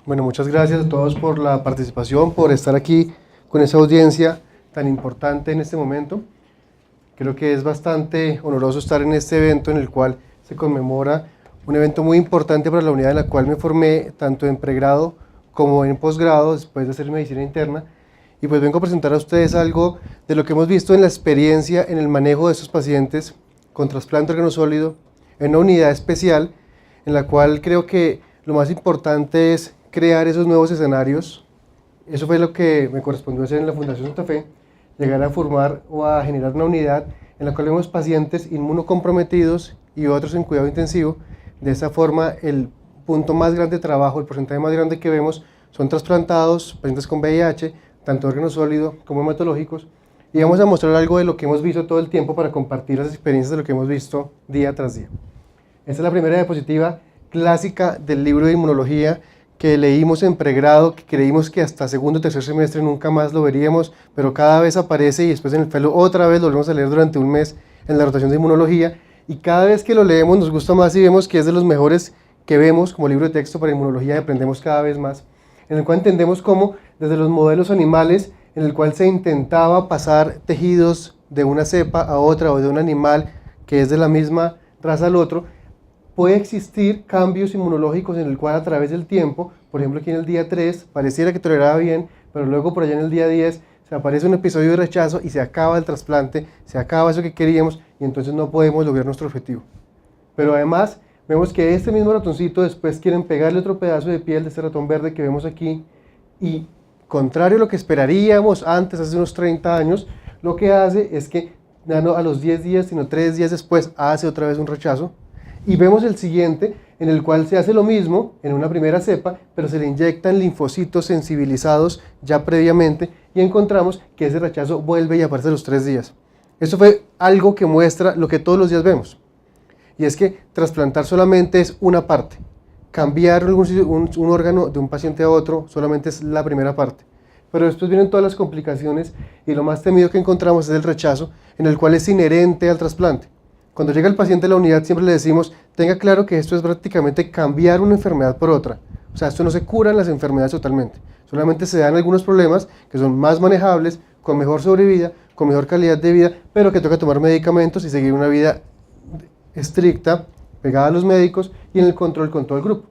Bueno, muchas gracias a todos por la participación, por estar aquí con esa audiencia tan importante en este momento. Creo que es bastante honoroso estar en este evento en el cual se conmemora un evento muy importante para la unidad en la cual me formé tanto en pregrado como en posgrado después de hacer medicina interna. Y pues vengo a presentar a ustedes algo de lo que hemos visto en la experiencia en el manejo de estos pacientes con trasplante de órgano sólido en una unidad especial en la cual creo que lo más importante es crear esos nuevos escenarios. Eso fue lo que me correspondió hacer en la Fundación Santa Fe, llegar a formar o a generar una unidad en la cual vemos pacientes inmunocomprometidos y otros en cuidado intensivo. De esa forma, el punto más grande de trabajo, el porcentaje más grande que vemos son trasplantados, pacientes con VIH, tanto órgano sólido como hematológicos, y vamos a mostrar algo de lo que hemos visto todo el tiempo para compartir las experiencias de lo que hemos visto día tras día. Esta es la primera diapositiva clásica del libro de inmunología que leímos en pregrado, que creímos que hasta segundo o tercer semestre nunca más lo veríamos, pero cada vez aparece y después en el fellow otra vez lo volvemos a leer durante un mes en la rotación de inmunología, y cada vez que lo leemos nos gusta más y vemos que es de los mejores que vemos como libro de texto para inmunología y aprendemos cada vez más, en el cual entendemos cómo desde los modelos animales en el cual se intentaba pasar tejidos de una cepa a otra o de un animal que es de la misma raza al otro, puede existir cambios inmunológicos en el cual a través del tiempo, por ejemplo aquí en el día 3, pareciera que toleraba bien, pero luego por allá en el día 10 se aparece un episodio de rechazo y se acaba el trasplante, se acaba eso que queríamos y entonces no podemos lograr nuestro objetivo. Pero además vemos que este mismo ratoncito después quieren pegarle otro pedazo de piel de este ratón verde que vemos aquí y, contrario a lo que esperaríamos antes, hace unos 30 años, lo que hace es que ya no a los 10 días, sino 3 días después hace otra vez un rechazo. Y vemos el siguiente, en el cual se hace lo mismo en una primera cepa, pero se le inyectan linfocitos sensibilizados ya previamente y encontramos que ese rechazo vuelve y aparece a los 3 días. Esto fue algo que muestra lo que todos los días vemos, y es que trasplantar solamente es una parte. Cambiar un órgano de un paciente a otro solamente es la primera parte. Pero después vienen todas las complicaciones y lo más temido que encontramos es el rechazo, en el cual es inherente al trasplante. Cuando llega el paciente a la unidad siempre le decimos, tenga claro que esto es prácticamente cambiar una enfermedad por otra. O sea, esto no se curan las enfermedades totalmente. Solamente se dan algunos problemas que son más manejables, con mejor sobrevida, con mejor calidad de vida, pero que toca tomar medicamentos y seguir una vida estricta, pegada a los médicos y en el control con todo el grupo.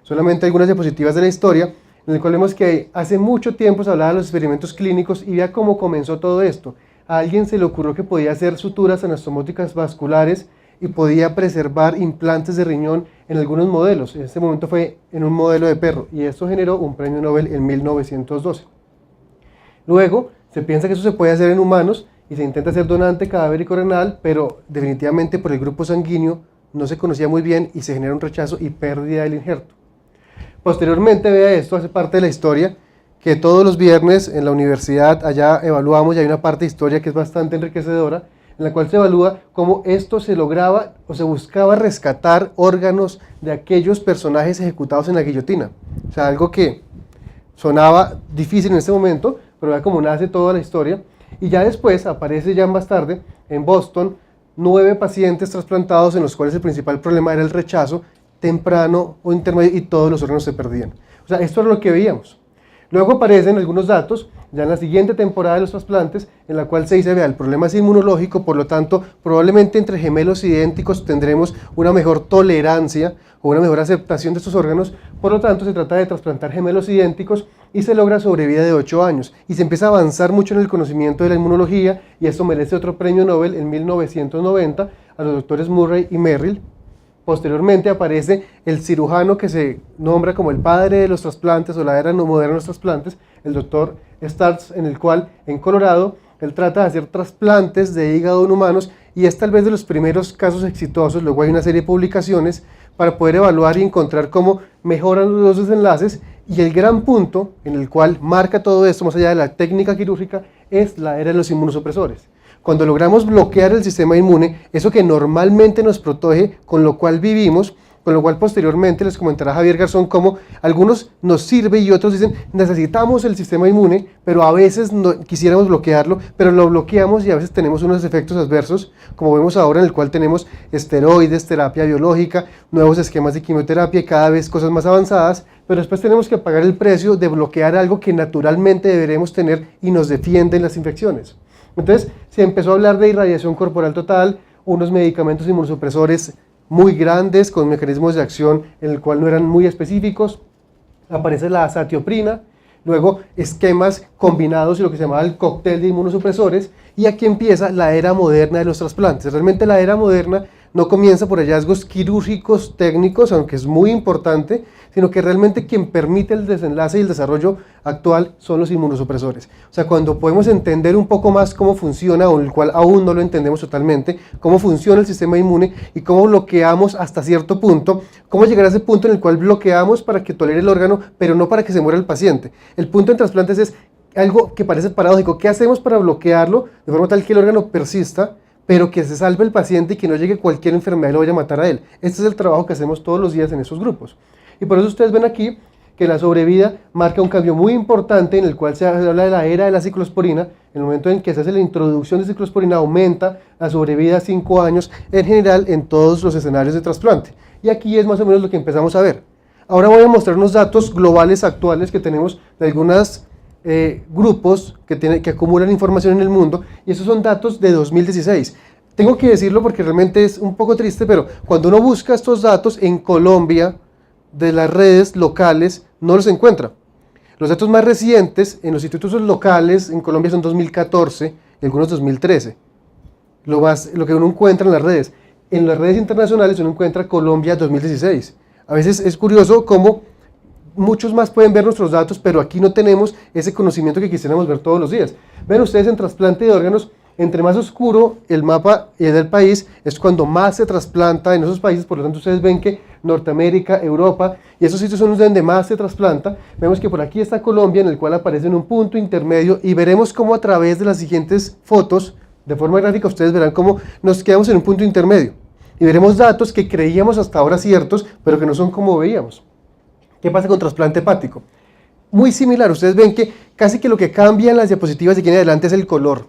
Solamente algunas diapositivas de la historia, en el cual vemos que hace mucho tiempo se hablaba de los experimentos clínicos y vea cómo comenzó todo esto. A alguien se le ocurrió que podía hacer suturas anastomóticas vasculares y podía preservar implantes de riñón en algunos modelos. En este momento fue en un modelo de perro y esto generó un premio Nobel en 1912. Luego se piensa que eso se puede hacer en humanos y se intenta hacer donante cadavérico renal, pero definitivamente por el grupo sanguíneo no se conocía muy bien y se genera un rechazo y pérdida del injerto. Posteriormente, vea esto, hace parte de la historia, que todos los viernes en la universidad allá evaluamos y hay una parte de historia que es bastante enriquecedora, en la cual se evalúa cómo esto se lograba o se buscaba rescatar órganos de aquellos personajes ejecutados en la guillotina. O sea, algo que sonaba difícil en este momento, pero vea cómo nace toda la historia. Y ya después aparece ya más tarde en Boston 9 pacientes trasplantados en los cuales el principal problema era el rechazo temprano o intermedio y todos los órganos se perdían. O sea, esto es lo que veíamos. Luego aparecen algunos datos ya en la siguiente temporada de los trasplantes, en la cual se dice, vea, el problema es inmunológico, por lo tanto, probablemente entre gemelos idénticos tendremos una mejor tolerancia o una mejor aceptación de estos órganos, por lo tanto se trata de trasplantar gemelos idénticos y se logra sobrevida de 8 años. Y se empieza a avanzar mucho en el conocimiento de la inmunología y esto merece otro premio Nobel en 1990 a los doctores Murray y Merrill. Posteriormente aparece el cirujano que se nombra como el padre de los trasplantes o la era moderna de los trasplantes, el doctor Startz, en el cual en Colorado él trata de hacer trasplantes de hígado en humanos y es tal vez de los primeros casos exitosos. Luego hay una serie de publicaciones para poder evaluar y encontrar cómo mejoran los desenlaces, y el gran punto en el cual marca todo esto, más allá de la técnica quirúrgica, es la era de los inmunosupresores. Cuando logramos bloquear el sistema inmune, eso que normalmente nos protege, con lo cual vivimos, con lo cual posteriormente les comentará Javier Garzón cómo algunos nos sirve y otros dicen necesitamos el sistema inmune, pero a veces no, quisiéramos bloquearlo, pero lo bloqueamos y a veces tenemos unos efectos adversos, como vemos ahora en el cual tenemos esteroides, terapia biológica, nuevos esquemas de quimioterapia y cada vez cosas más avanzadas, pero después tenemos que pagar el precio de bloquear algo que naturalmente deberemos tener y nos defiende en las infecciones. Entonces se empezó a hablar de irradiación corporal total, unos medicamentos inmunosupresores muy grandes con mecanismos de acción en el cual no eran muy específicos, aparece la azatioprina, luego esquemas combinados y lo que se llamaba el cóctel de inmunosupresores, y aquí empieza la era moderna de los trasplantes. Realmente la era moderna no comienza por hallazgos quirúrgicos técnicos, aunque es muy importante, sino que realmente quien permite el desenlace y el desarrollo actual son los inmunosupresores. O sea, cuando podemos entender un poco más cómo funciona, o el cual aún no lo entendemos totalmente, cómo funciona el sistema inmune y cómo bloqueamos hasta cierto punto, cómo llegar a ese punto en el cual bloqueamos para que tolere el órgano, pero no para que se muera el paciente. El punto en trasplantes es algo que parece paradójico. ¿Qué hacemos para bloquearlo de forma tal que el órgano persista, pero que se salve el paciente y que no llegue cualquier enfermedad y lo vaya a matar a él? Este es el trabajo que hacemos todos los días en esos grupos. Y por eso ustedes ven aquí que la sobrevida marca un cambio muy importante en el cual se habla de la era de la ciclosporina. En el momento en que se hace la introducción de ciclosporina aumenta la sobrevida a 5 años en general en todos los escenarios de trasplante. Y aquí es más o menos lo que empezamos a ver. Ahora voy a mostrar unos datos globales actuales que tenemos de algunos grupos que acumulan información en el mundo, y esos son datos de 2016. Tengo que decirlo porque realmente es un poco triste, pero cuando uno busca estos datos en Colombia, de las redes locales, no los encuentra. Los datos más recientes en los institutos locales en Colombia son 2014 y algunos 2013. Lo que uno encuentra en las redes. En las redes internacionales uno encuentra Colombia 2016. A veces es curioso cómo muchos más pueden ver nuestros datos, pero aquí no tenemos ese conocimiento que quisiéramos ver todos los días. Ven ustedes en trasplante de órganos, entre más oscuro el mapa del país, es cuando más se trasplanta en esos países. Por lo tanto ustedes ven que Norteamérica, Europa, y esos sitios son donde más se trasplanta. Vemos que por aquí está Colombia, en el cual aparece en un punto intermedio, y veremos cómo a través de las siguientes fotos, de forma gráfica, ustedes verán cómo nos quedamos en un punto intermedio, y veremos datos que creíamos hasta ahora ciertos, pero que no son como veíamos. ¿Qué pasa con trasplante hepático? Muy similar, ustedes ven que casi que lo que cambia en las diapositivas de aquí en adelante es el color,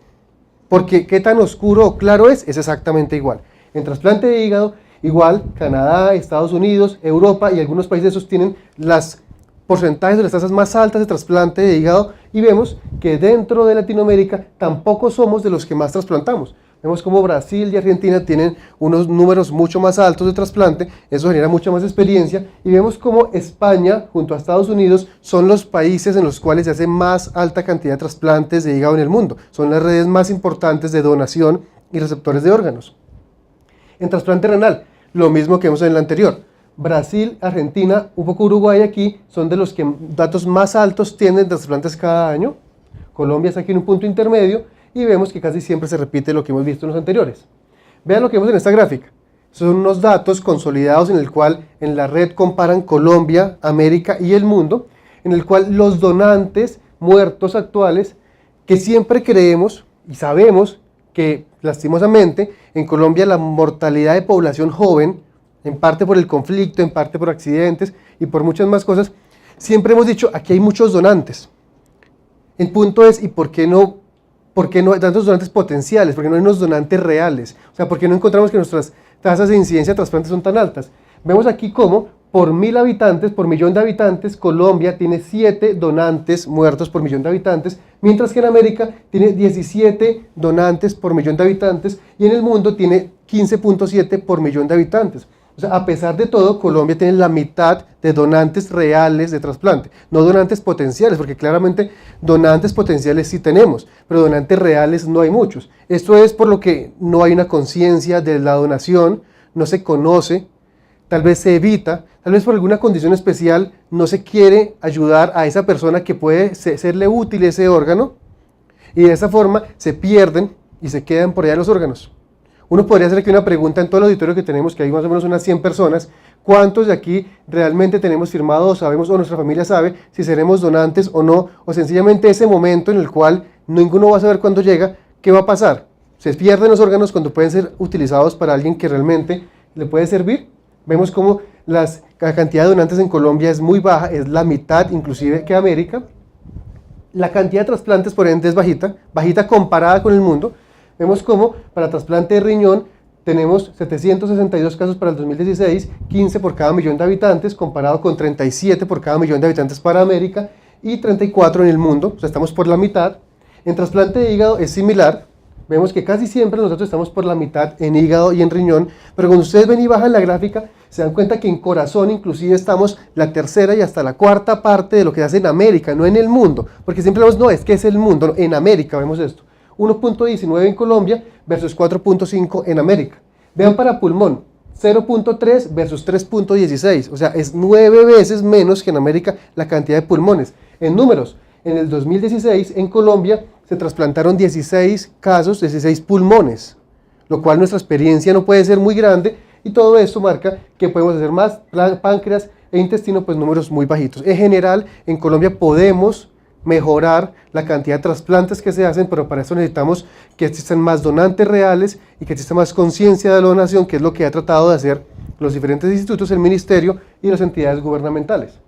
porque qué tan oscuro o claro es exactamente igual. En trasplante de hígado, igual, Canadá, Estados Unidos, Europa y algunos países de esos tienen las porcentajes de las tasas más altas de trasplante de hígado, y vemos que dentro de Latinoamérica tampoco somos de los que más trasplantamos. Vemos como Brasil y Argentina tienen unos números mucho más altos de trasplante, eso genera mucha más experiencia, y vemos como España junto a Estados Unidos son los países en los cuales se hace más alta cantidad de trasplantes de hígado en el mundo. Son las redes más importantes de donación y receptores de órganos. En trasplante renal, lo mismo que vemos en el anterior. Brasil, Argentina, un poco Uruguay aquí, son de los que datos más altos tienen de trasplantes cada año. Colombia está aquí en un punto intermedio, y vemos que casi siempre se repite lo que hemos visto en los anteriores. Vean lo que vemos en esta gráfica. Son unos datos consolidados en el cual en la red comparan Colombia, América y el mundo, en el cual los donantes muertos actuales, que siempre creemos y sabemos que lastimosamente en Colombia la mortalidad de población joven, en parte por el conflicto, en parte por accidentes y por muchas más cosas, siempre hemos dicho aquí hay muchos donantes. El punto es, ¿y por qué no hay tantos donantes potenciales? ¿Por qué no hay unos donantes reales? O sea, ¿por qué no encontramos que nuestras tasas de incidencia de trasplantes son tan altas? Vemos aquí cómo por 1000 habitantes, por millón de habitantes, Colombia tiene 7 donantes muertos por millón de habitantes, mientras que en América tiene 17 donantes por millón de habitantes, y en el mundo tiene 15.7 por millón de habitantes. O sea, a pesar de todo, Colombia tiene la mitad de donantes reales de trasplante, no donantes potenciales, porque claramente donantes potenciales sí tenemos, pero donantes reales no hay muchos. Esto es por lo que no hay una conciencia de la donación, no se conoce, tal vez se evita, tal vez por alguna condición especial no se quiere ayudar a esa persona que puede serle útil ese órgano, y de esa forma se pierden y se quedan por allá los órganos. Uno podría hacer aquí una pregunta en todo el auditorio que tenemos, que hay más o menos unas 100 personas. ¿Cuántos de aquí realmente tenemos firmado o sabemos, o nuestra familia sabe, si seremos donantes o no? O sencillamente ese momento en el cual ninguno va a saber cuándo llega, ¿qué va a pasar? ¿Se pierden los órganos cuando pueden ser utilizados para alguien que realmente le puede servir? Vemos cómo la cantidad de donantes en Colombia es muy baja, es la mitad inclusive que América. La cantidad de trasplantes, por ende, es bajita, bajita comparada con el mundo. Vemos como para trasplante de riñón tenemos 762 casos para el 2016, 15 por cada millón de habitantes, comparado con 37 por cada millón de habitantes para América y 34 en el mundo, o sea, estamos por la mitad. En trasplante de hígado es similar, vemos que casi siempre nosotros estamos por la mitad en hígado y en riñón, pero cuando ustedes ven y bajan la gráfica, se dan cuenta que en corazón inclusive estamos la tercera y hasta la cuarta parte de lo que se hace en América, no en el mundo, porque siempre vemos, no, es que es el mundo, no, en América vemos esto. 1.19 en Colombia versus 4.5 en América. Vean para pulmón, 0.3 versus 3.16, o sea, es 9 veces menos que en América la cantidad de pulmones. En números, en el 2016 en Colombia se trasplantaron 16 casos, 16 pulmones, lo cual nuestra experiencia no puede ser muy grande y todo esto marca que podemos hacer más páncreas e intestino, pues números muy bajitos. En general, en Colombia podemos mejorar la cantidad de trasplantes que se hacen, pero para eso necesitamos que existan más donantes reales y que exista más conciencia de la donación, que es lo que ha tratado de hacer los diferentes institutos, el ministerio y las entidades gubernamentales.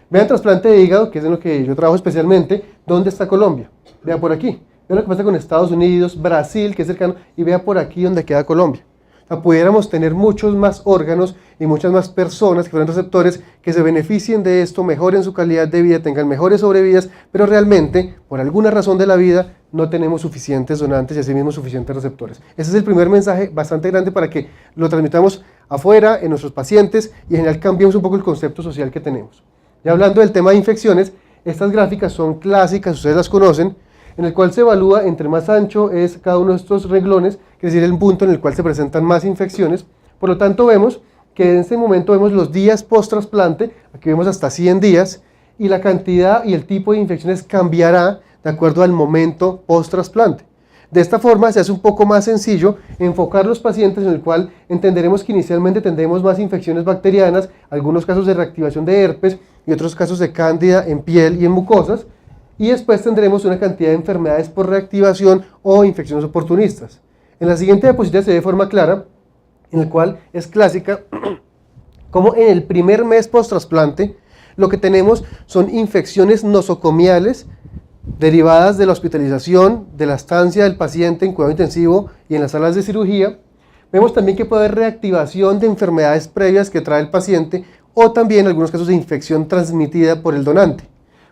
Vean trasplante de hígado, que es en lo que yo trabajo especialmente. ¿Dónde está Colombia? Vea por aquí. Vea lo que pasa con Estados Unidos, Brasil, que es cercano, y vea por aquí donde queda Colombia. O sea, pudiéramos tener muchos más órganos y muchas más personas que fueran receptores que se beneficien de esto, mejoren su calidad de vida, tengan mejores sobrevidas, pero realmente, por alguna razón de la vida, no tenemos suficientes donantes y asimismo suficientes receptores. Ese es el primer mensaje bastante grande para que lo transmitamos afuera, en nuestros pacientes, y en general cambiemos un poco el concepto social que tenemos. Ya hablando del tema de infecciones, estas gráficas son clásicas, ustedes las conocen, en el cual se evalúa entre más ancho es cada uno de estos renglones, es decir, el punto en el cual se presentan más infecciones. Por lo tanto, vemos que en este momento vemos los días post-trasplante, aquí vemos hasta 100 días, y la cantidad y el tipo de infecciones cambiará de acuerdo al momento post-trasplante. De esta forma se hace un poco más sencillo enfocar los pacientes, en el cual entenderemos que inicialmente tendremos más infecciones bacterianas, algunos casos de reactivación de herpes y otros casos de cándida en piel y en mucosas, y después tendremos una cantidad de enfermedades por reactivación o infecciones oportunistas. En la siguiente diapositiva se ve de forma clara, en el cual es clásica, como en el primer mes post-trasplante lo que tenemos son infecciones nosocomiales derivadas de la hospitalización, de la estancia del paciente en cuidado intensivo y en las salas de cirugía. Vemos también que puede haber reactivación de enfermedades previas que trae el paciente o también algunos casos de infección transmitida por el donante.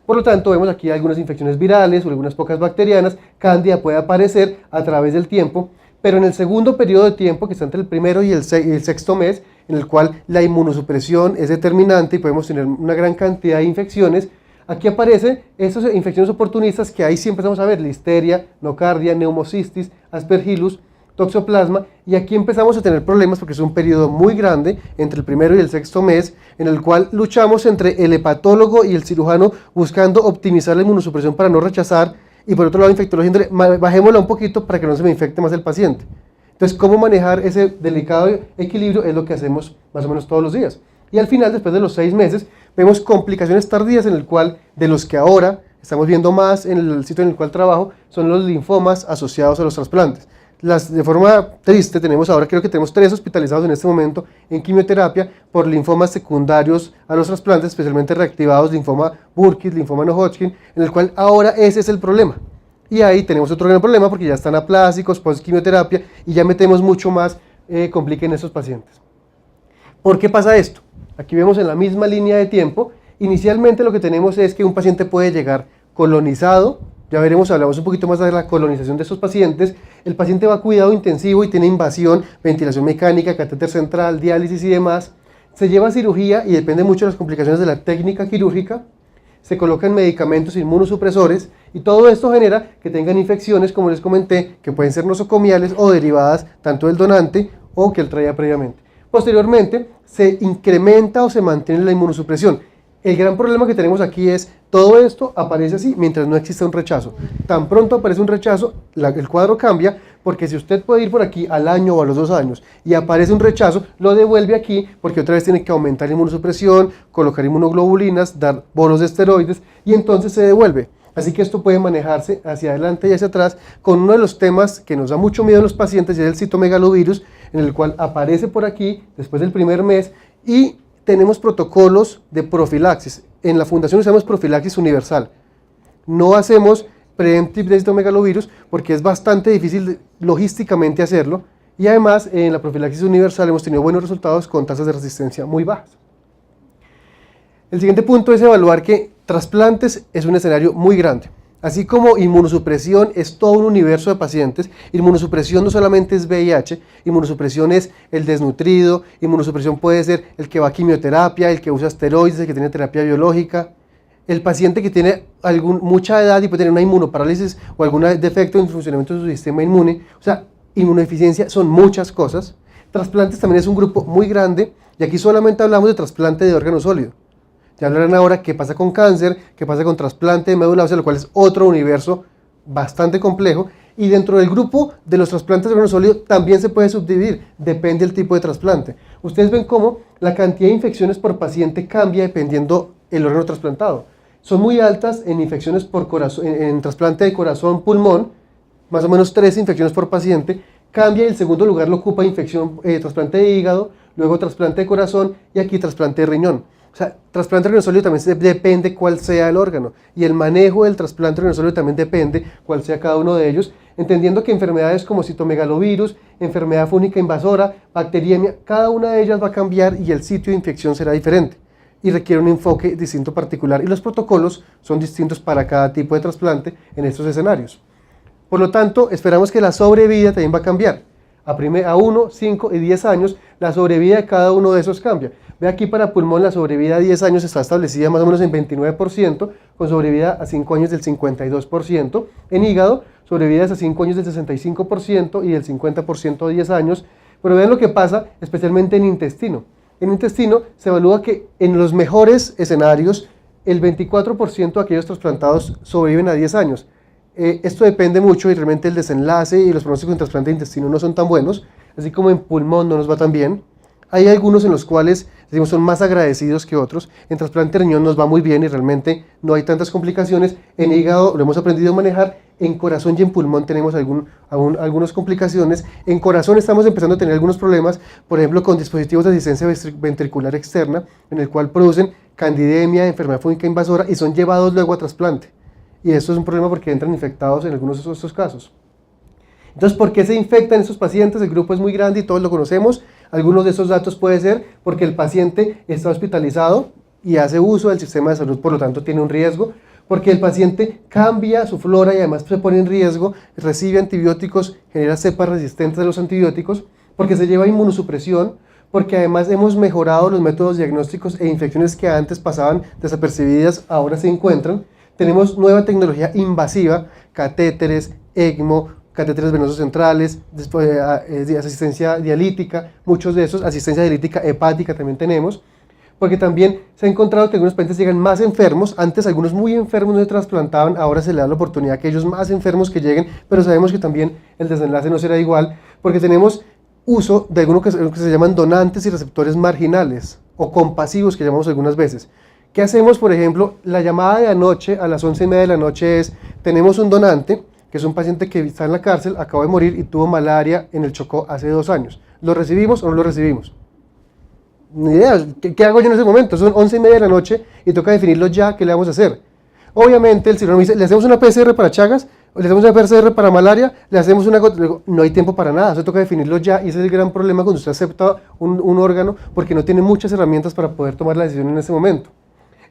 Por lo tanto, vemos aquí algunas infecciones virales o algunas pocas bacterianas. Cándida puede aparecer a través del tiempo, pero en el segundo periodo de tiempo, que está entre el primero y el sexto mes, en el cual la inmunosupresión es determinante y podemos tener una gran cantidad de infecciones, aquí aparecen estas infecciones oportunistas que ahí sí empezamos a ver: listeria, nocardia, neumocistis, aspergillus, toxoplasma, y aquí empezamos a tener problemas porque es un periodo muy grande entre el primero y el sexto mes, en el cual luchamos entre el hepatólogo y el cirujano buscando optimizar la inmunosupresión para no rechazar, y por otro lado infectología, bajémosla un poquito para que no se me infecte más el paciente. Entonces, cómo manejar ese delicado equilibrio es lo que hacemos más o menos todos los días. Y al final, después de los 6 meses, vemos complicaciones tardías, en el cual, de los que ahora estamos viendo más en el sitio en el cual trabajo, son los linfomas asociados a los trasplantes. De forma triste, tenemos ahora, creo que tenemos 3 hospitalizados en este momento en quimioterapia por linfomas secundarios a los trasplantes, especialmente reactivados, linfoma Burkitt, linfoma no Hodgkin, en el cual ahora ese es el problema. Y ahí tenemos otro gran problema porque ya están aplásicos, post quimioterapia, y ya metemos mucho más complica en esos pacientes. ¿Por qué pasa esto? Aquí vemos en la misma línea de tiempo, inicialmente lo que tenemos es que un paciente puede llegar colonizado. Ya veremos, hablamos un poquito más de la colonización de estos pacientes. El paciente va a cuidado intensivo y tiene invasión, ventilación mecánica, catéter central, diálisis y demás. Se lleva a cirugía y depende mucho de las complicaciones de la técnica quirúrgica. Se colocan medicamentos inmunosupresores y todo esto genera que tengan infecciones, como les comenté, que pueden ser nosocomiales o derivadas tanto del donante o que él traía previamente. Posteriormente, se incrementa o se mantiene la inmunosupresión. El gran problema que tenemos aquí es, todo esto aparece así mientras no existe un rechazo. Tan pronto aparece un rechazo, el cuadro cambia, porque si usted puede ir por aquí al año o a los 2 años y aparece un rechazo, lo devuelve aquí porque otra vez tiene que aumentar la inmunosupresión, colocar inmunoglobulinas, dar bolos de esteroides y entonces se devuelve. Así que esto puede manejarse hacia adelante y hacia atrás con uno de los temas que nos da mucho miedo a los pacientes, y es el citomegalovirus, en el cual aparece por aquí después del primer mes y tenemos protocolos de profilaxis. En la fundación usamos profilaxis universal. No hacemos preemptive de citomegalovirus porque es bastante difícil logísticamente hacerlo, y además en la profilaxis universal hemos tenido buenos resultados con tasas de resistencia muy bajas. El siguiente punto es evaluar que trasplantes es un escenario muy grande. Así como inmunosupresión es todo un universo de pacientes, inmunosupresión no solamente es VIH, inmunosupresión es el desnutrido, inmunosupresión puede ser el que va a quimioterapia, el que usa esteroides, el que tiene terapia biológica, el paciente que tiene mucha edad y puede tener una inmunoparálisis o algún defecto en el funcionamiento de su sistema inmune. O sea, inmunodeficiencia son muchas cosas. Trasplantes también es un grupo muy grande, y aquí solamente hablamos de trasplante de órgano sólido. Ya hablarán ahora qué pasa con cáncer, qué pasa con trasplante de médula ósea, lo cual es otro universo bastante complejo. Y dentro del grupo de los trasplantes de órgano sólido también se puede subdividir, depende del tipo de trasplante. Ustedes ven cómo la cantidad de infecciones por paciente cambia dependiendo el órgano trasplantado. Son muy altas en infecciones por corazón, en trasplante de corazón, pulmón, más o menos 3 infecciones por paciente. Cambia y el segundo lugar lo ocupa trasplante de hígado, luego trasplante de corazón y aquí trasplante de riñón. O sea, trasplante de órgano sólido también depende cuál sea el órgano, y el manejo del trasplante de órgano sólido también depende cuál sea cada uno de ellos, entendiendo que enfermedades como citomegalovirus, enfermedad fúngica invasora, bacteriemia, cada una de ellas va a cambiar y el sitio de infección será diferente y requiere un enfoque distinto particular, y los protocolos son distintos para cada tipo de trasplante en estos escenarios. Por lo tanto, esperamos que la sobrevida también va a cambiar. A 1, 5 y 10 años, la sobrevida de cada uno de esos cambia. Ve aquí para pulmón, la sobrevida a 10 años está establecida más o menos en 29%, con sobrevida a 5 años del 52%. En hígado, sobrevidas a 5 años del 65% y del 50% a 10 años. Pero vean lo que pasa especialmente en intestino. En intestino se evalúa que en los mejores escenarios, el 24% de aquellos trasplantados sobreviven a 10 años. Esto depende mucho y realmente el desenlace y los pronósticos en trasplante de intestino no son tan buenos, así como en pulmón no nos va tan bien. Hay algunos en los cuales decimos son más agradecidos que otros. En trasplante de riñón nos va muy bien y realmente no hay tantas complicaciones. En hígado lo hemos aprendido a manejar. En corazón y en pulmón tenemos algunas complicaciones. En corazón estamos empezando a tener algunos problemas, por ejemplo con dispositivos de asistencia ventricular externa, en el cual producen candidemia, enfermedad fúngica invasora y son llevados luego a trasplante. Y esto es un problema porque entran infectados en algunos de estos casos. Entonces, ¿por qué se infectan estos pacientes? El grupo es muy grande y todos lo conocemos. Algunos de esos datos puede ser porque el paciente está hospitalizado y hace uso del sistema de salud, por lo tanto tiene un riesgo, porque el paciente cambia su flora y además se pone en riesgo, recibe antibióticos, genera cepas resistentes a los antibióticos, porque se lleva inmunosupresión, porque además hemos mejorado los métodos diagnósticos e infecciones que antes pasaban desapercibidas, ahora se encuentran. Tenemos nueva tecnología invasiva, catéteres, ECMO, catéteres venosos centrales, después, asistencia dialítica, muchos de esos, asistencia dialítica hepática también tenemos, porque también se ha encontrado que algunos pacientes llegan más enfermos, antes algunos muy enfermos no se trasplantaban, ahora se le da la oportunidad a aquellos más enfermos que lleguen, pero sabemos que también el desenlace no será igual, porque tenemos uso de algunos que se llaman donantes y receptores marginales, o compasivos que llamamos algunas veces. ¿Qué hacemos? Por ejemplo, la llamada de anoche a las 11:30 de la noche es, tenemos un donante, que es un paciente que está en la cárcel, acabó de morir y tuvo malaria en el Chocó hace 2 años. ¿Lo recibimos o no lo recibimos? Ni idea, ¿qué hago yo en ese momento? Son 11:30 de la noche y toca definirlo ya, ¿qué le vamos a hacer? Obviamente el cirujano me dice, ¿le hacemos una PCR para Chagas? ¿Le hacemos una PCR para malaria? ¿Le hacemos una gota? No hay tiempo para nada, eso toca definirlo ya, y ese es el gran problema cuando usted acepta un órgano, porque no tiene muchas herramientas para poder tomar la decisión en ese momento.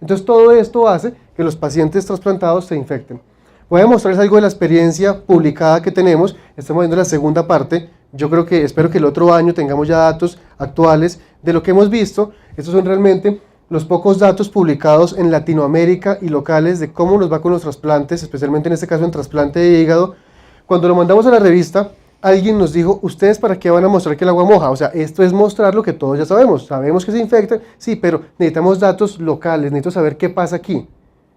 Entonces todo esto hace que los pacientes trasplantados se infecten. Voy a mostrarles algo de la experiencia publicada que tenemos. Estamos viendo la segunda parte. Yo espero que el otro año tengamos ya datos actuales de lo que hemos visto. Estos son realmente los pocos datos publicados en Latinoamérica y locales de cómo nos va con los trasplantes, especialmente en este caso en trasplante de hígado. Cuando lo mandamos a la revista, alguien nos dijo, ¿ustedes para qué van a mostrar que el agua moja? O sea, esto es mostrar lo que todos ya sabemos. Sabemos que se infecta, sí, pero necesitamos datos locales, necesito saber qué pasa aquí.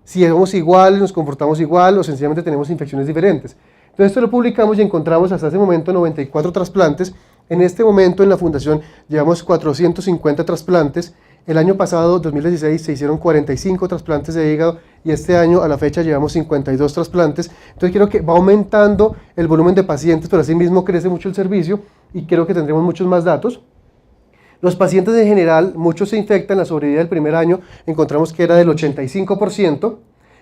Si somos iguales, nos comportamos igual o sencillamente tenemos infecciones diferentes. Entonces esto lo publicamos y encontramos hasta ese momento 94 trasplantes. En este momento en la fundación llevamos 450 trasplantes. El año pasado, 2016, se hicieron 45 trasplantes de hígado y este año a la fecha llevamos 52 trasplantes. Entonces creo que va aumentando el volumen de pacientes, pero así mismo crece mucho el servicio y creo que tendremos muchos más datos. Los pacientes en general, muchos se infectan, la sobrevida del primer año encontramos que era del 85%.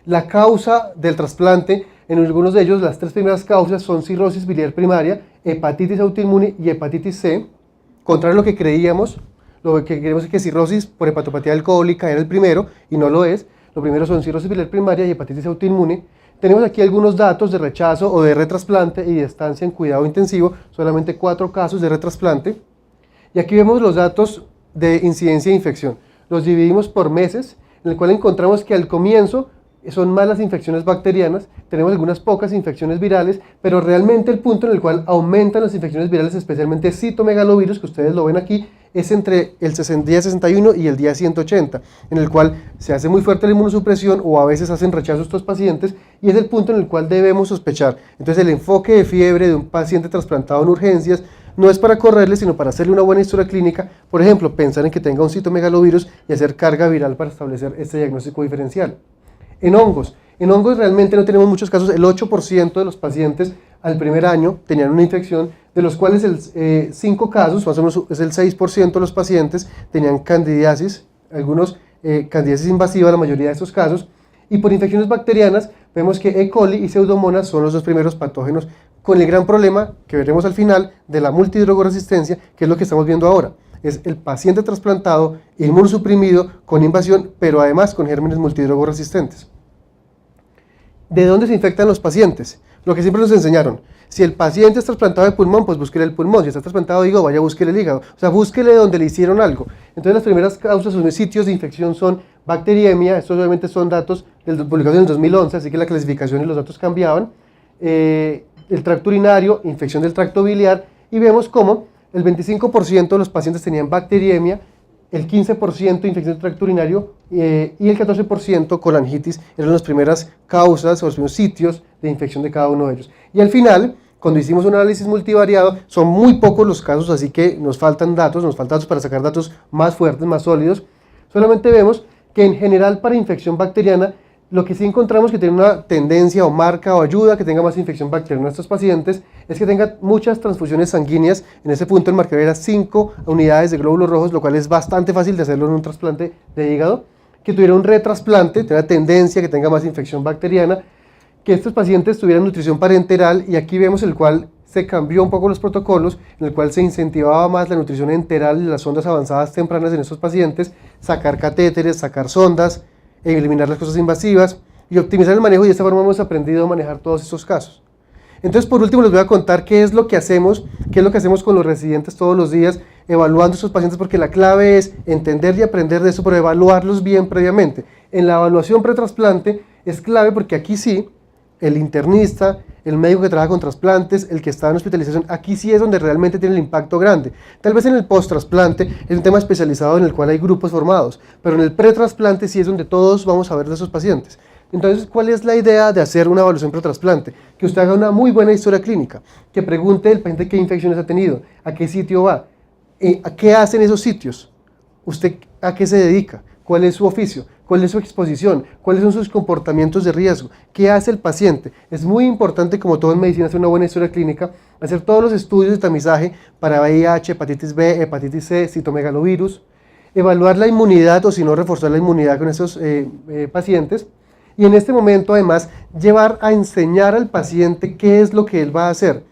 La causa del trasplante, en algunos de ellos, las 3 primeras causas son cirrosis biliar primaria, hepatitis autoinmune y hepatitis C. Contrario a lo que creíamos es que cirrosis por hepatopatía alcohólica era el primero, y no lo es. Lo primero son cirrosis biliar primaria y hepatitis autoinmune. Tenemos aquí algunos datos de rechazo o de retrasplante y de estancia en cuidado intensivo, solamente 4 casos de retrasplante. Y aquí vemos los datos de incidencia de infección. Los dividimos por meses, en el cual encontramos que al comienzo son más las infecciones bacterianas, tenemos algunas pocas infecciones virales, pero realmente el punto en el cual aumentan las infecciones virales, especialmente citomegalovirus, que ustedes lo ven aquí, es entre el día 61 y el día 180, en el cual se hace muy fuerte la inmunosupresión o a veces hacen rechazo estos pacientes, y es el punto en el cual debemos sospechar. Entonces el enfoque de fiebre de un paciente trasplantado en urgencias no es para correrle, sino para hacerle una buena historia clínica, por ejemplo, pensar en que tenga un citomegalovirus y hacer carga viral para establecer este diagnóstico diferencial. En hongos realmente no tenemos muchos casos, el 8% de los pacientes al primer año tenían una infección, de los cuales 5 casos, más o menos es el 6% de los pacientes, tenían candidiasis, algunos candidiasis invasiva, la mayoría de estos casos, y por infecciones bacterianas vemos que E. coli y Pseudomonas son los 2 primeros patógenos, con el gran problema que veremos al final de la multidrogoresistencia, que es lo que estamos viendo ahora. Es el paciente trasplantado, inmunosuprimido, con invasión, pero además con gérmenes multidrogoresistentes. ¿De dónde se infectan los pacientes? Lo que siempre nos enseñaron: si el paciente es trasplantado de pulmón, pues búsquele el pulmón; si está trasplantado de hígado, vaya a búsquele el hígado, o sea, búsquele donde le hicieron algo. Entonces las primeras causas o sitios de infección son bacteriemia, estos obviamente son datos publicados en el 2011, así que la clasificación y los datos cambiaban, el tracto urinario, infección del tracto biliar, y vemos cómo el 25% de los pacientes tenían bacteriemia, el 15% infección del tracto urinario y el 14% colangitis. Eran las primeras causas o los primeros sitios de infección de cada uno de ellos. Y al final, cuando hicimos un análisis multivariado, son muy pocos los casos, así que nos faltan datos para sacar datos más fuertes, más sólidos. Solamente vemos que en general para infección bacteriana, lo que sí encontramos que tiene una tendencia o marca o ayuda a que tenga más infección bacteriana en estos pacientes es que tenga muchas transfusiones sanguíneas. En ese punto el marcador era 5 unidades de glóbulos rojos, lo cual es bastante fácil de hacerlo en un trasplante de hígado. Que tuviera un retrasplante, tenga tendencia a que tenga más infección bacteriana, que estos pacientes tuvieran nutrición parenteral, y aquí vemos el cual se cambió un poco los protocolos, en el cual se incentivaba más la nutrición enteral y las sondas avanzadas tempranas en estos pacientes, sacar catéteres, sacar sondas, eliminar las cosas invasivas y optimizar el manejo, y de esta forma hemos aprendido a manejar todos estos casos. Entonces, por último, les voy a contar qué es lo que hacemos con los residentes todos los días, evaluando a estos pacientes, porque la clave es entender y aprender de eso, pero evaluarlos bien previamente. En la evaluación pretrasplante es clave porque aquí sí, el internista, el médico que trabaja con trasplantes, el que está en hospitalización, aquí sí es donde realmente tiene el impacto grande. Tal vez en el post-trasplante es un tema especializado en el cual hay grupos formados, pero en el pretrasplante sí es donde todos vamos a ver de esos pacientes. Entonces, ¿cuál es la idea de hacer una evaluación pretrasplante? Que usted haga una muy buena historia clínica, que pregunte al paciente qué infecciones ha tenido, a qué sitio va, a qué hacen esos sitios, usted a qué se dedica, cuál es su oficio, cuál es su exposición, cuáles son sus comportamientos de riesgo, qué hace el paciente. Es muy importante, como todo en medicina, hacer una buena historia clínica, hacer todos los estudios de tamizaje para VIH, hepatitis B, hepatitis C, citomegalovirus, evaluar la inmunidad o si no reforzar la inmunidad con esos pacientes, y en este momento además llevar a enseñar al paciente qué es lo que él va a hacer.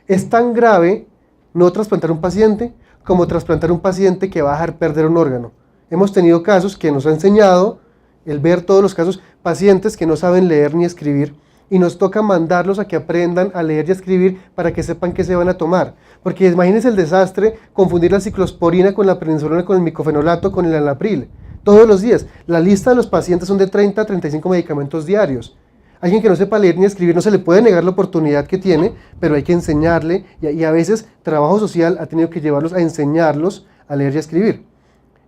Es tan grave no trasplantar un paciente como trasplantar un paciente que va a dejar perder un órgano. Hemos tenido casos que nos ha enseñado el ver todos los casos, pacientes que no saben leer ni escribir, y nos toca mandarlos a que aprendan a leer y a escribir para que sepan qué se van a tomar. Porque imagínense el desastre, confundir la ciclosporina con la prednisolona, con el micofenolato, con el enalapril. Todos los días. La lista de los pacientes son de 30 a 35 medicamentos diarios. Alguien que no sepa leer ni escribir no se le puede negar la oportunidad que tiene, pero hay que enseñarle, y a veces trabajo social ha tenido que llevarlos a enseñarlos a leer y a escribir.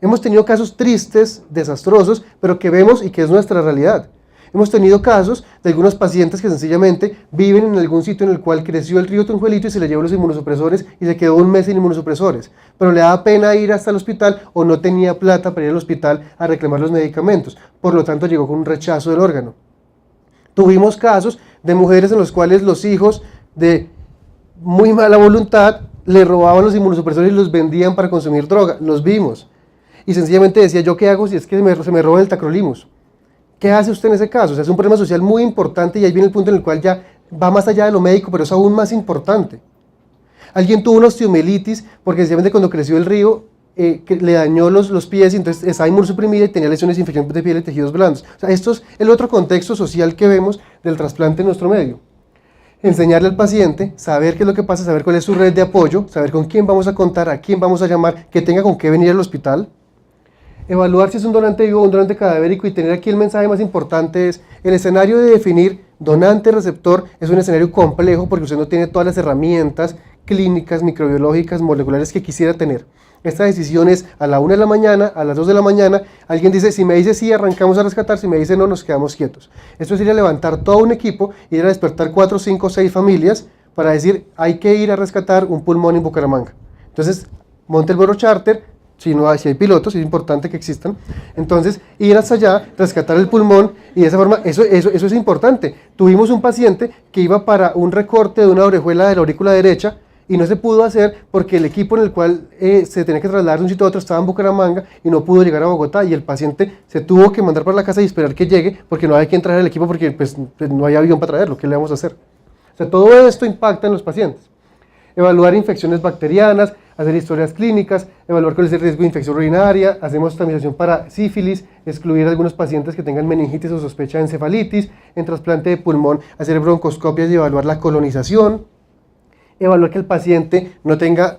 Hemos tenido casos tristes, desastrosos, pero que vemos y que es nuestra realidad. Hemos tenido casos de algunos pacientes que sencillamente viven en algún sitio en el cual creció el río Tunjuelito y se le llevó los inmunosupresores y se quedó un mes sin inmunosupresores, pero le daba pena ir hasta el hospital o no tenía plata para ir al hospital a reclamar los medicamentos, por lo tanto llegó con un rechazo del órgano. Tuvimos casos de mujeres en los cuales los hijos de muy mala voluntad le robaban los inmunosupresores y los vendían para consumir droga, los vimos. Y sencillamente decía, ¿yo qué hago si es que se me roba el tacrolimus? ¿Qué hace usted en ese caso? O sea, es un problema social muy importante y ahí viene el punto en el cual ya va más allá de lo médico, pero es aún más importante. Alguien tuvo una osteomielitis porque sencillamente cuando creció el río que le dañó los pies y entonces estaba inmunosuprimida y tenía lesiones de infección de piel y tejidos blandos. O sea, esto es el otro contexto social que vemos del trasplante en nuestro medio. Enseñarle al paciente, saber qué es lo que pasa, saber cuál es su red de apoyo, saber con quién vamos a contar, a quién vamos a llamar, que tenga con qué venir al hospital. Evaluar si es un donante vivo o un donante cadavérico y tener aquí el mensaje más importante es, el escenario de definir donante-receptor es un escenario complejo porque usted no tiene todas las herramientas clínicas, microbiológicas, moleculares que quisiera tener. Esta decisión es a la 1 de la mañana, a las 2 de la mañana, alguien dice, si me dice sí, arrancamos a rescatar, si me dice no, nos quedamos quietos. Esto es ir a levantar todo un equipo, ir a despertar 4, 5, 6 familias para decir, hay que ir a rescatar un pulmón en Bucaramanga. Entonces, monte el vuelo charter, si hay pilotos, es importante que existan, entonces ir hasta allá, rescatar el pulmón y de esa forma, eso es importante. Tuvimos un paciente que iba para un recorte de una orejuela de la aurícula derecha, y no se pudo hacer porque el equipo en el cual se tenía que trasladar de un sitio a otro estaba en Bucaramanga y no pudo llegar a Bogotá y el paciente se tuvo que mandar para la casa y esperar que llegue porque no había quien traer el equipo porque pues, no hay avión para traerlo, ¿qué le vamos a hacer? O sea, todo esto impacta en los pacientes. Evaluar infecciones bacterianas, hacer historias clínicas, evaluar cuál es el riesgo de infección urinaria, hacemos tamización para sífilis, excluir a algunos pacientes que tengan meningitis o sospecha de encefalitis, en trasplante de pulmón, hacer broncoscopias y evaluar la colonización, evaluar que el paciente no tenga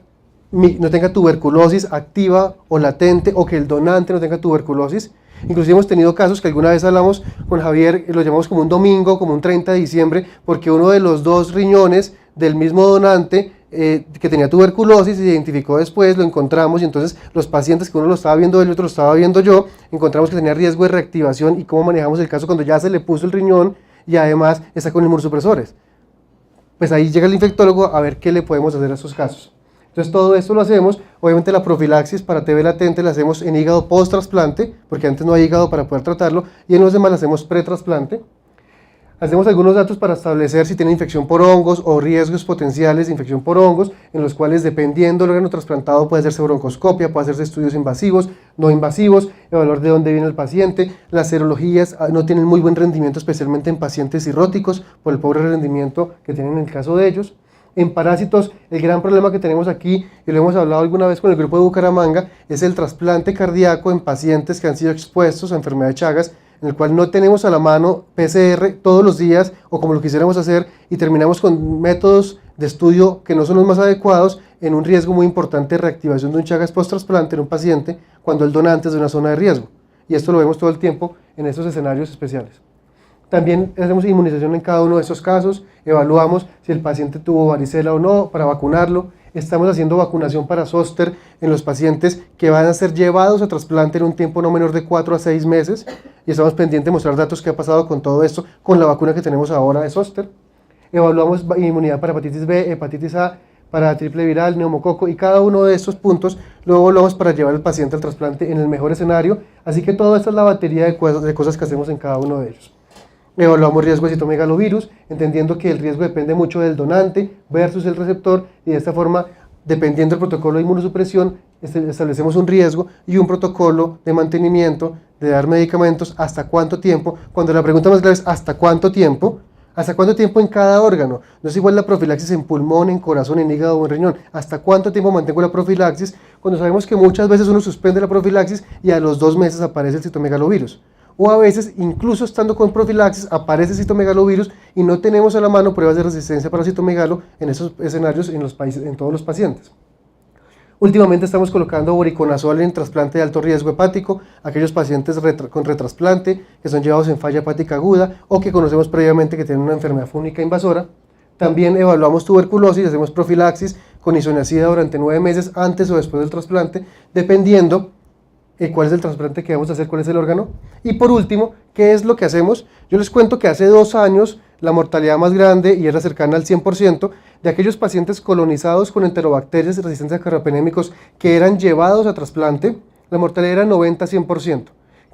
tuberculosis activa o latente o que el donante no tenga tuberculosis. Inclusive hemos tenido casos que alguna vez hablamos con Javier, lo llamamos como un domingo, como un 30 de diciembre, porque uno de los 2 riñones del mismo donante que tenía tuberculosis se identificó después, lo encontramos y entonces los pacientes que uno lo estaba viendo él y otro lo estaba viendo yo, encontramos que tenía riesgo de reactivación y cómo manejamos el caso cuando ya se le puso el riñón y además está con inmunosupresores. Pues ahí llega el infectólogo a ver qué le podemos hacer a esos casos. Entonces todo esto lo hacemos, obviamente la profilaxis para TB latente la hacemos en hígado post-trasplante, porque antes no hay hígado para poder tratarlo, y en los demás la hacemos pre-trasplante. Hacemos algunos datos para establecer si tiene infección por hongos o riesgos potenciales de infección por hongos, en los cuales dependiendo del órgano trasplantado puede hacerse broncoscopia, puede hacerse estudios invasivos, no invasivos, evaluar de dónde viene el paciente. Las serologías no tienen muy buen rendimiento, especialmente en pacientes cirróticos, por el pobre rendimiento que tienen en el caso de ellos. En parásitos, el gran problema que tenemos aquí, y lo hemos hablado alguna vez con el grupo de Bucaramanga, es el trasplante cardíaco en pacientes que han sido expuestos a enfermedad de Chagas, en el cual no tenemos a la mano PCR todos los días o como lo quisiéramos hacer y terminamos con métodos de estudio que no son los más adecuados en un riesgo muy importante de reactivación de un Chagas post-trasplante en un paciente cuando el donante es de una zona de riesgo. Y esto lo vemos todo el tiempo en estos escenarios especiales. También hacemos inmunización en cada uno de esos casos, evaluamos si el paciente tuvo varicela o no para vacunarlo. Estamos haciendo vacunación para zóster en los pacientes que van a ser llevados a trasplante en un tiempo no menor de 4 a 6 meses y estamos pendientes de mostrar datos que ha pasado con todo esto, con la vacuna que tenemos ahora de zóster. Evaluamos inmunidad para hepatitis B, hepatitis A, para triple viral, neumococo y cada uno de estos puntos luego evaluamos para llevar al paciente al trasplante en el mejor escenario, así que toda esta es la batería de cosas que hacemos en cada uno de ellos. Evaluamos riesgo de citomegalovirus, entendiendo que el riesgo depende mucho del donante versus el receptor y de esta forma, dependiendo del protocolo de inmunosupresión, establecemos un riesgo y un protocolo de mantenimiento, de dar medicamentos, hasta cuánto tiempo. Cuando la pregunta más grave es ¿hasta cuánto tiempo? ¿Hasta cuánto tiempo en cada órgano? No es igual la profilaxis en pulmón, en corazón, en hígado o en riñón. ¿Hasta cuánto tiempo mantengo la profilaxis? Cuando sabemos que muchas veces uno suspende la profilaxis y a los 2 meses aparece el citomegalovirus. O a veces, incluso estando con profilaxis, aparece citomegalovirus y no tenemos a la mano pruebas de resistencia para citomegalo en esos escenarios en todos los pacientes. Últimamente estamos colocando voriconazol en trasplante de alto riesgo hepático, aquellos pacientes con retrasplante que son llevados en falla hepática aguda o que conocemos previamente que tienen una enfermedad fúngica invasora. También evaluamos tuberculosis, hacemos profilaxis con isoniazida durante 9 meses antes o después del trasplante, dependiendo cuál es el trasplante que vamos a hacer, cuál es el órgano. Y por último, ¿qué es lo que hacemos? Yo les cuento que hace 2 años la mortalidad más grande y era cercana al 100% de aquellos pacientes colonizados con enterobacterias y resistencia a carbapenémicos que eran llevados a trasplante, la mortalidad era 90-100%.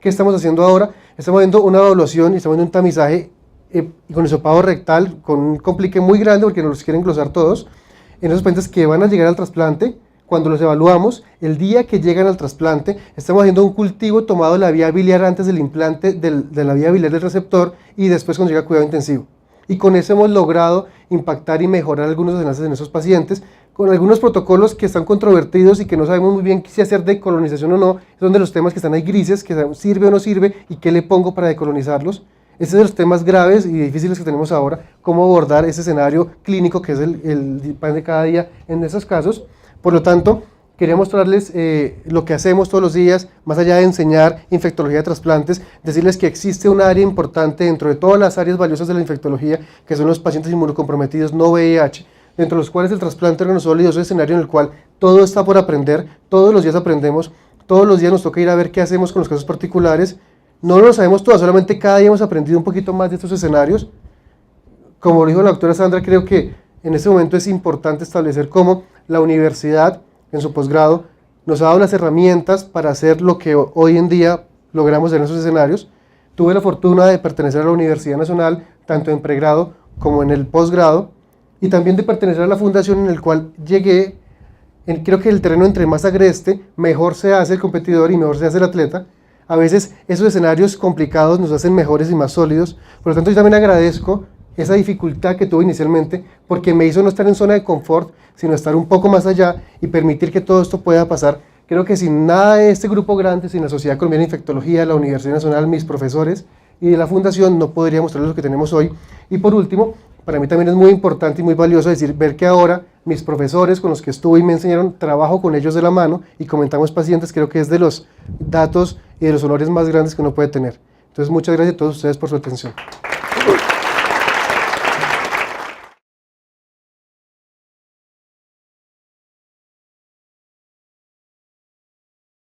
¿Qué estamos haciendo ahora? Estamos haciendo una evaluación y estamos haciendo un tamizaje con hisopado rectal, con un complique muy grande porque nos los quieren glosar todos, en esos pacientes que van a llegar al trasplante. Cuando los evaluamos, el día que llegan al trasplante, estamos haciendo un cultivo tomado de la vía biliar antes del implante de la vía biliar del receptor y después cuando llega a cuidado intensivo. Y con eso hemos logrado impactar y mejorar algunos desenlaces en esos pacientes, con algunos protocolos que están controvertidos y que no sabemos muy bien si hacer decolonización o no. Son de los temas que están ahí grises, que sirve o no sirve y qué le pongo para decolonizarlos. Este es de los temas graves y difíciles que tenemos ahora, cómo abordar ese escenario clínico que es el pan de cada día en esos casos. Por lo tanto, quería mostrarles lo que hacemos todos los días, más allá de enseñar infectología de trasplantes, decirles que existe un área importante dentro de todas las áreas valiosas de la infectología, que son los pacientes inmunocomprometidos no VIH, dentro de los cuales el trasplante organosólido es un escenario en el cual todo está por aprender, todos los días aprendemos, todos los días nos toca ir a ver qué hacemos con los casos particulares. No lo sabemos todo, solamente cada día hemos aprendido un poquito más de estos escenarios. Como lo dijo la doctora Sandra, creo que en este momento es importante establecer cómo la universidad, en su posgrado, nos ha dado las herramientas para hacer lo que hoy en día logramos en esos escenarios. Tuve la fortuna de pertenecer a la Universidad Nacional, tanto en pregrado como en el posgrado, y también de pertenecer a la fundación en el cual llegué. Creo que el terreno entre más agreste, mejor se hace el competidor y mejor se hace el atleta. A veces esos escenarios complicados nos hacen mejores y más sólidos. Por lo tanto, yo también agradezco esa dificultad que tuve inicialmente, porque me hizo no estar en zona de confort, sino estar un poco más allá y permitir que todo esto pueda pasar. Creo que sin nada de este grupo grande, sin la Sociedad Colombiana de Infectología, la Universidad Nacional, mis profesores y de la Fundación, no podríamos tener lo que tenemos hoy. Y por último, para mí también es muy importante y muy valioso ver que ahora mis profesores con los que estuve y me enseñaron, trabajo con ellos de la mano y comentamos pacientes. Creo que es de los datos y de los honores más grandes que uno puede tener. Entonces, muchas gracias a todos ustedes por su atención.